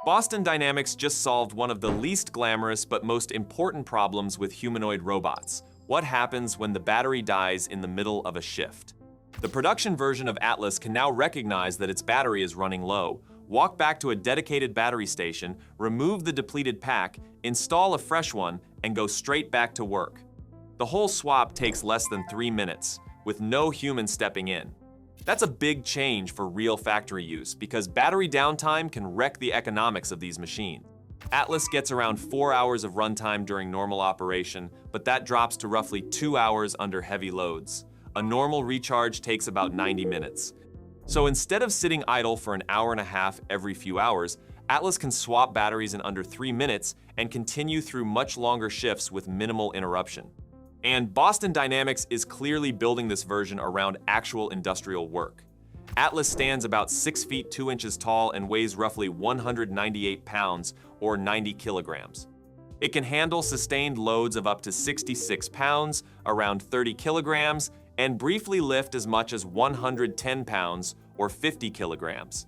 Boston Dynamics just solved one of the least glamorous but most important problems with humanoid robots. What happens when the battery dies in the middle of a shift? The production version of Atlas can now recognize that its battery is running low, walk back to a dedicated battery station, remove the depleted pack, install a fresh one, and go straight back to work. The whole swap takes less than 3 minutes, with no human stepping in. That's a big change for real factory use because battery downtime can wreck the economics of these machines. Atlas gets around 4 hours of runtime during normal operation, but that drops to roughly 2 hours under heavy loads. A normal recharge takes about 90 minutes. So instead of sitting idle for an hour and a half every few hours, Atlas can swap batteries in under 3 minutes and continue through much longer shifts with minimal interruption. And Boston Dynamics is clearly building this version around actual industrial work. Atlas stands about 6 feet 2 inches tall and weighs roughly 198 pounds or 90 kilograms. It can handle sustained loads of up to 66 pounds, around 30 kilograms, and briefly lift as much as 110 pounds or 50 kilograms.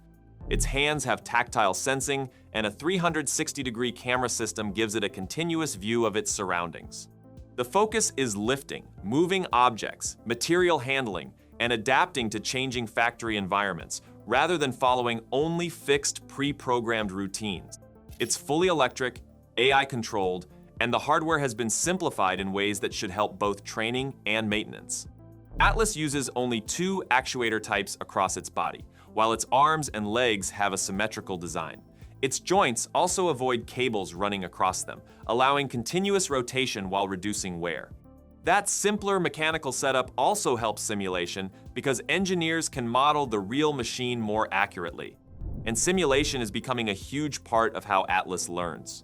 Its hands have tactile sensing, and a 360-degree camera system gives it a continuous view of its surroundings. The focus is lifting, moving objects, material handling, and adapting to changing factory environments, rather than following only fixed, pre-programmed routines. It's fully electric, AI-controlled, and the hardware has been simplified in ways that should help both training and maintenance. Atlas uses only 2 actuator types across its body, while its arms and legs have a symmetrical design. Its joints also avoid cables running across them, allowing continuous rotation while reducing wear. That simpler mechanical setup also helps simulation because engineers can model the real machine more accurately. And simulation is becoming a huge part of how Atlas learns.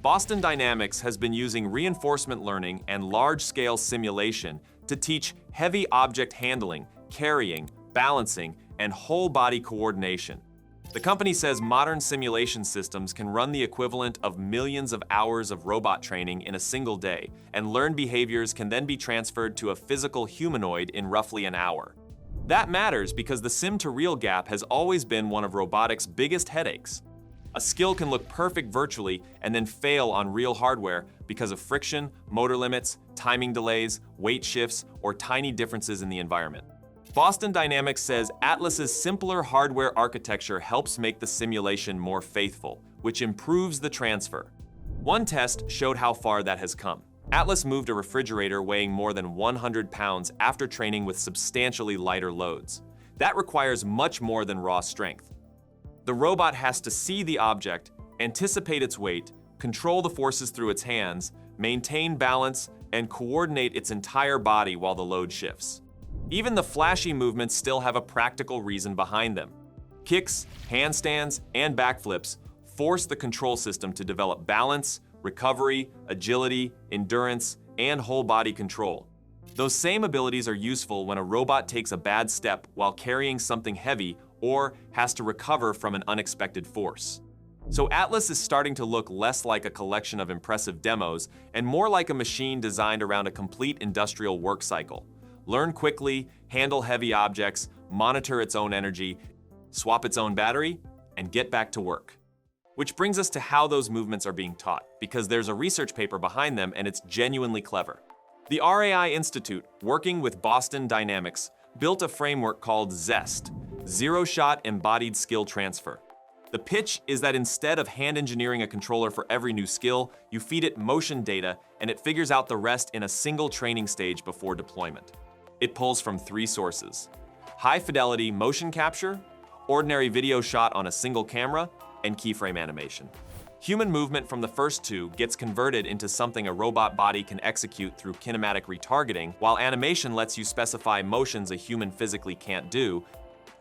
Boston Dynamics has been using reinforcement learning and large-scale simulation to teach heavy object handling, carrying, balancing, and whole-body coordination. The company says modern simulation systems can run the equivalent of millions of hours of robot training in a single day, and learned behaviors can then be transferred to a physical humanoid in roughly an hour. That matters because the sim-to-real gap has always been one of robotics' biggest headaches. A skill can look perfect virtually and then fail on real hardware because of friction, motor limits, timing delays, weight shifts, or tiny differences in the environment. Boston Dynamics says Atlas's simpler hardware architecture helps make the simulation more faithful, which improves the transfer. One test showed how far that has come. Atlas moved a refrigerator weighing more than 100 pounds after training with substantially lighter loads. That requires much more than raw strength. The robot has to see the object, anticipate its weight, control the forces through its hands, maintain balance, and coordinate its entire body while the load shifts. Even the flashy movements still have a practical reason behind them. Kicks, handstands, and backflips force the control system to develop balance, recovery, agility, endurance, and whole body control. Those same abilities are useful when a robot takes a bad step while carrying something heavy or has to recover from an unexpected force. So Atlas is starting to look less like a collection of impressive demos and more like a machine designed around a complete industrial work cycle. Learn quickly, handle heavy objects, monitor its own energy, swap its own battery, and get back to work. Which brings us to how those movements are being taught, because there's a research paper behind them and it's genuinely clever. The RAI Institute, working with Boston Dynamics, built a framework called Zest, Zero-Shot Embodied Skill Transfer. The pitch is that instead of hand engineering a controller for every new skill, you feed it motion data and it figures out the rest in a single training stage before deployment. It pulls from 3 sources: high-fidelity motion capture, ordinary video shot on a single camera, and keyframe animation. Human movement from the first 2 gets converted into something a robot body can execute through kinematic retargeting, while animation lets you specify motions a human physically can't do,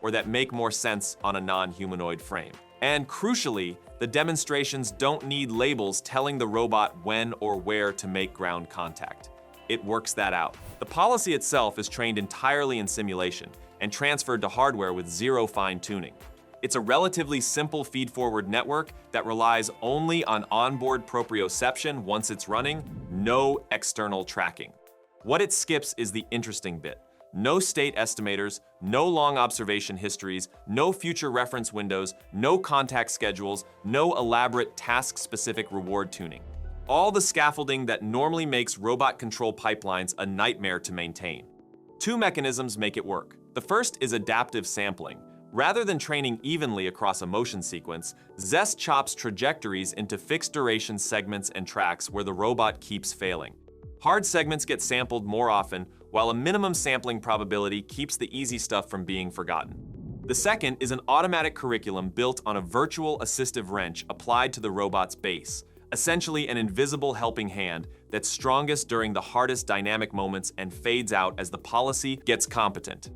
or that make more sense on a non-humanoid frame. And crucially, the demonstrations don't need labels telling the robot when or where to make ground contact. It works that out. The policy itself is trained entirely in simulation and transferred to hardware with 0 fine-tuning. It's a relatively simple feed-forward network that relies only on onboard proprioception once it's running, no external tracking. What it skips is the interesting bit: No state estimators, no long observation histories, no future reference windows, no contact schedules, no elaborate task-specific reward tuning. All the scaffolding that normally makes robot control pipelines a nightmare to maintain. Two mechanisms make it work. The first is adaptive sampling. Rather than training evenly across a motion sequence, Zest chops trajectories into fixed-duration segments and tracks where the robot keeps failing. Hard segments get sampled more often, while a minimum sampling probability keeps the easy stuff from being forgotten. The second is an automatic curriculum built on a virtual assistive wrench applied to the robot's base, essentially an invisible helping hand that's strongest during the hardest dynamic moments and fades out as the policy gets competent.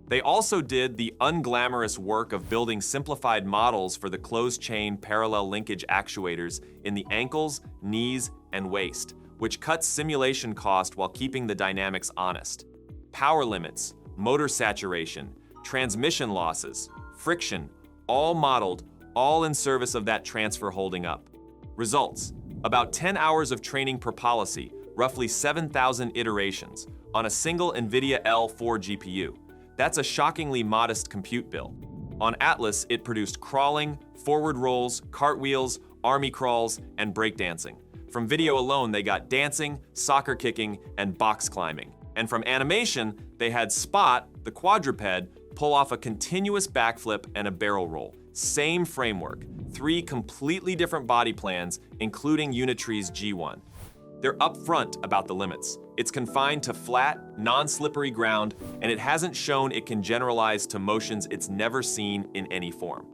They also did the unglamorous work of building simplified models for the closed-chain parallel linkage actuators in the ankles, knees, and waist, which cuts simulation cost while keeping the dynamics honest. Power limits, motor saturation, transmission losses, friction, all modeled, all in service of that transfer holding up. Results: about 10 hours of training per policy, roughly 7,000 iterations, on a single Nvidia L4 GPU. That's a shockingly modest compute bill. On Atlas, it produced crawling, forward rolls, cartwheels, army crawls, and breakdancing. From video alone, they got dancing, soccer kicking, and box climbing. And from animation, they had Spot, the quadruped, pull off a continuous backflip and a barrel roll. Same framework, 3 completely different body plans, including Unitree's G1. They're upfront about the limits. It's confined to flat, non-slippery ground, and it hasn't shown it can generalize to motions it's never seen in any form.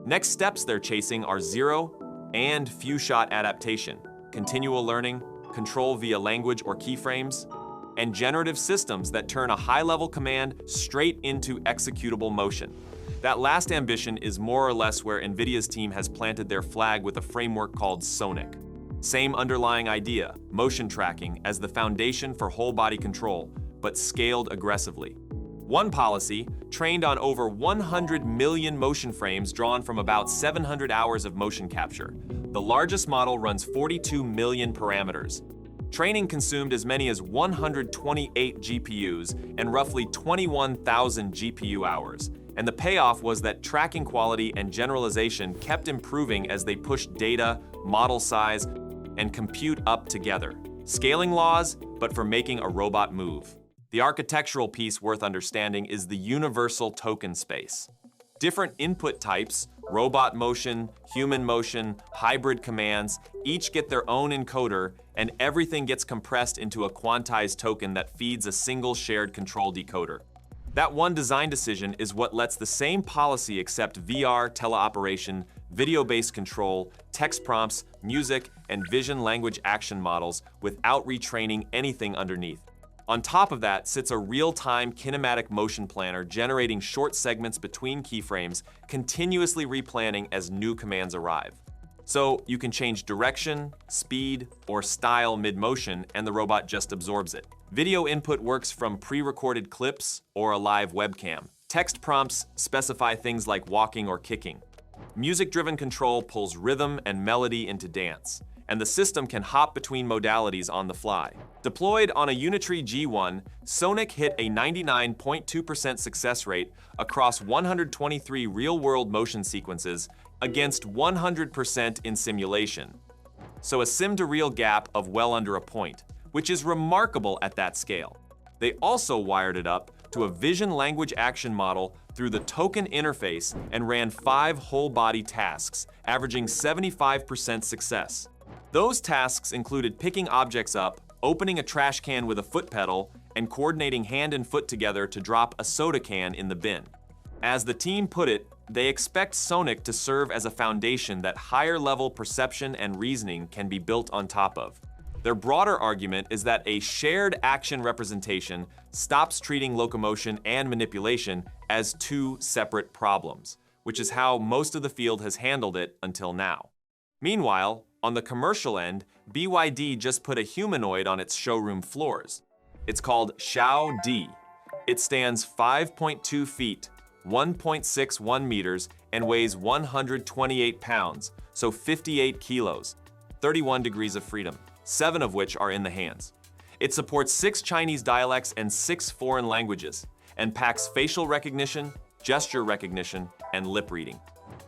Next steps they're chasing are zero and few-shot adaptation, continual learning, control via language or keyframes, and generative systems that turn a high-level command straight into executable motion. That last ambition is more or less where Nvidia's team has planted their flag with a framework called Sonic. Same underlying idea, motion tracking as the foundation for whole-body control, but scaled aggressively. One policy, trained on over 100 million motion frames drawn from about 700 hours of motion capture. The largest model runs 42 million parameters. Training consumed as many as 128 GPUs and roughly 21,000 GPU hours. And the payoff was that tracking quality and generalization kept improving as they pushed data, model size, and compute up together. Scaling laws, but for making a robot move. The architectural piece worth understanding is the universal token space. Different input types, robot motion, human motion, hybrid commands, each get their own encoder, and everything gets compressed into a quantized token that feeds a single shared control decoder. That one design decision is what lets the same policy accept VR, teleoperation, video-based control, text prompts, music, and vision language action models without retraining anything underneath. On top of that sits a real-time kinematic motion planner generating short segments between keyframes, continuously replanning as new commands arrive. So you can change direction, speed, or style mid-motion, and the robot just absorbs it. Video input works from pre-recorded clips or a live webcam. Text prompts specify things like walking or kicking. Music-driven control pulls rhythm and melody into dance, and the system can hop between modalities on the fly. Deployed on a Unitree G1, Sonic hit a 99.2% success rate across 123 real-world motion sequences against 100% in simulation. So a sim-to-real gap of well under a point, which is remarkable at that scale. They also wired it up to a vision language action model through the token interface and ran 5 whole-body tasks, averaging 75% success. Those tasks included picking objects up, opening a trash can with a foot pedal, and coordinating hand and foot together to drop a soda can in the bin. As the team put it, they expect Sonic to serve as a foundation that higher-level perception and reasoning can be built on top of. Their broader argument is that a shared action representation stops treating locomotion and manipulation as 2 separate problems, which is how most of the field has handled it until now. Meanwhile, on the commercial end, BYD just put a humanoid on its showroom floors. It's called Xiao D. It stands 5.2 feet, 1.61 meters, and weighs 128 pounds, so 58 kilos, 31 degrees of freedom, 7 of which are in the hands. It supports 6 Chinese dialects and 6 foreign languages, and packs facial recognition, gesture recognition, and lip reading.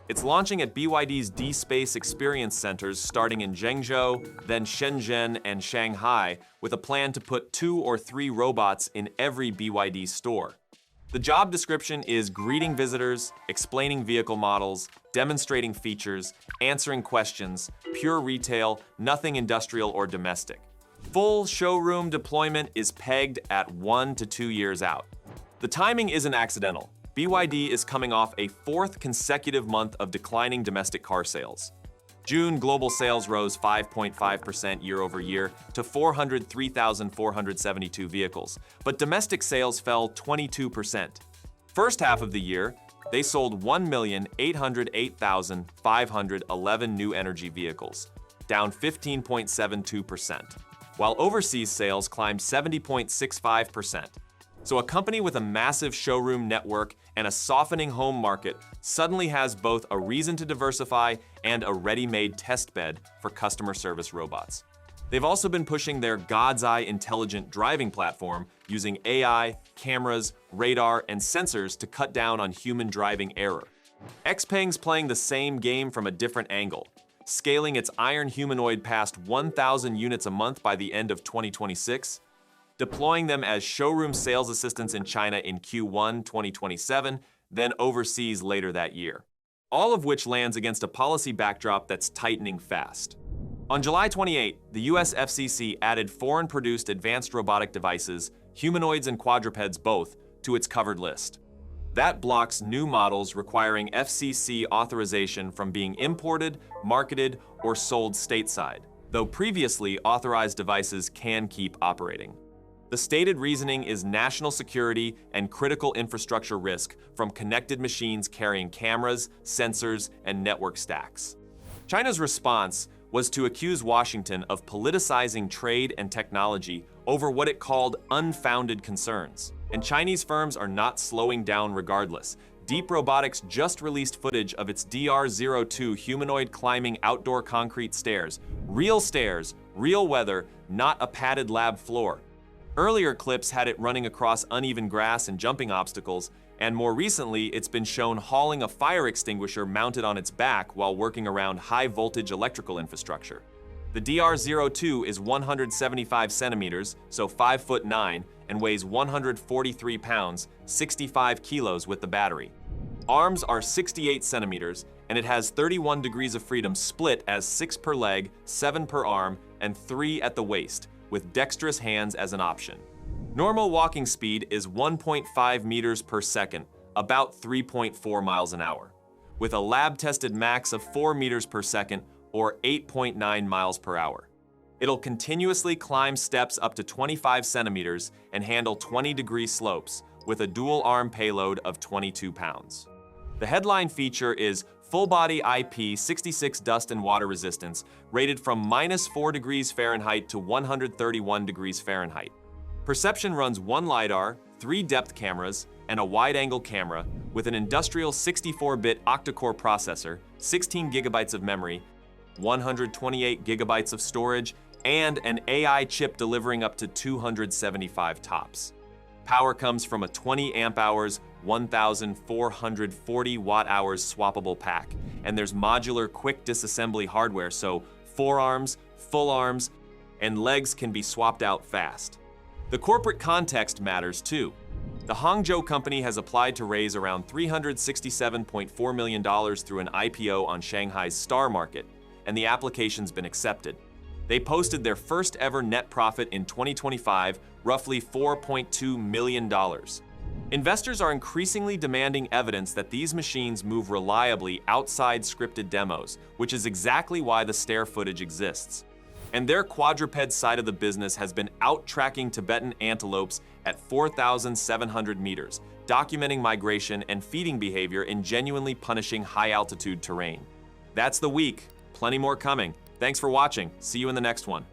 It's launching at BYD's D-Space Experience Centers starting in Zhengzhou, then Shenzhen and Shanghai, with a plan to put 2 or 3 robots in every BYD store. The job description is greeting visitors, explaining vehicle models, demonstrating features, answering questions, pure retail, nothing industrial or domestic. Full showroom deployment is pegged at 1 to 2 years out. The timing isn't accidental. BYD is coming off a 4th consecutive month of declining domestic car sales. June global sales rose 5.5% year-over-year to 403,472 vehicles, but domestic sales fell 22%. First half of the year, they sold 1,808,511 new energy vehicles, down 15.72%, while overseas sales climbed 70.65%. So a company with a massive showroom network and a softening home market suddenly has both a reason to diversify and a ready-made test bed for customer service robots. They've also been pushing their God's Eye intelligent driving platform using AI, cameras, radar, and sensors to cut down on human driving error. XPeng's playing the same game from a different angle, scaling its iron humanoid past 1,000 units a month by the end of 2026, deploying them as showroom sales assistants in China in Q1 2027, then overseas later that year. All of which lands against a policy backdrop that's tightening fast. On July 28, the US FCC added foreign-produced advanced robotic devices, humanoids and quadrupeds both, to its covered list. That blocks new models requiring FCC authorization from being imported, marketed, or sold stateside, though previously authorized devices can keep operating. The stated reasoning is national security and critical infrastructure risk from connected machines carrying cameras, sensors, and network stacks. China's response was to accuse Washington of politicizing trade and technology over what it called unfounded concerns. And Chinese firms are not slowing down regardless. Deep Robotics just released footage of its DR02 humanoid climbing outdoor concrete stairs. Real stairs, real weather, not a padded lab floor. Earlier clips had it running across uneven grass and jumping obstacles, and more recently, it's been shown hauling a fire extinguisher mounted on its back while working around high-voltage electrical infrastructure. The DR02 is 175 centimeters, so 5'9", and weighs 143 pounds, 65 kilos with the battery. Arms are 68 centimeters, and it has 31 degrees of freedom split as 6 per leg, 7 per arm, and 3 at the waist, with dexterous hands as an option. Normal walking speed is 1.5 meters per second, about 3.4 miles an hour, with a lab-tested max of 4 meters per second, or 8.9 miles per hour. It'll continuously climb steps up to 25 centimeters and handle 20-degree slopes, with a dual-arm payload of 22 pounds. The headline feature is full-body IP66 dust and water resistance, rated from -4 degrees Fahrenheit to 131 degrees Fahrenheit. Perception runs 1 LiDAR, 3 depth cameras, and a wide-angle camera with an industrial 64-bit octa-core processor, 16 gigabytes of memory, 128 gigabytes of storage, and an AI chip delivering up to 275 TOPS. Power comes from a 20 amp hours, 1,440 watt-hours swappable pack, and there's modular quick disassembly hardware, so forearms, full arms, and legs can be swapped out fast. The corporate context matters too. The Hangzhou company has applied to raise around $367.4 million through an IPO on Shanghai's Star Market, and the application's been accepted. They posted their first ever net profit in 2025, roughly $4.2 million. Investors are increasingly demanding evidence that these machines move reliably outside scripted demos, which is exactly why the stair footage exists. And their quadruped side of the business has been out-tracking Tibetan antelopes at 4,700 meters, documenting migration and feeding behavior in genuinely punishing high-altitude terrain. That's the week. Plenty more coming. Thanks for watching. See you in the next one.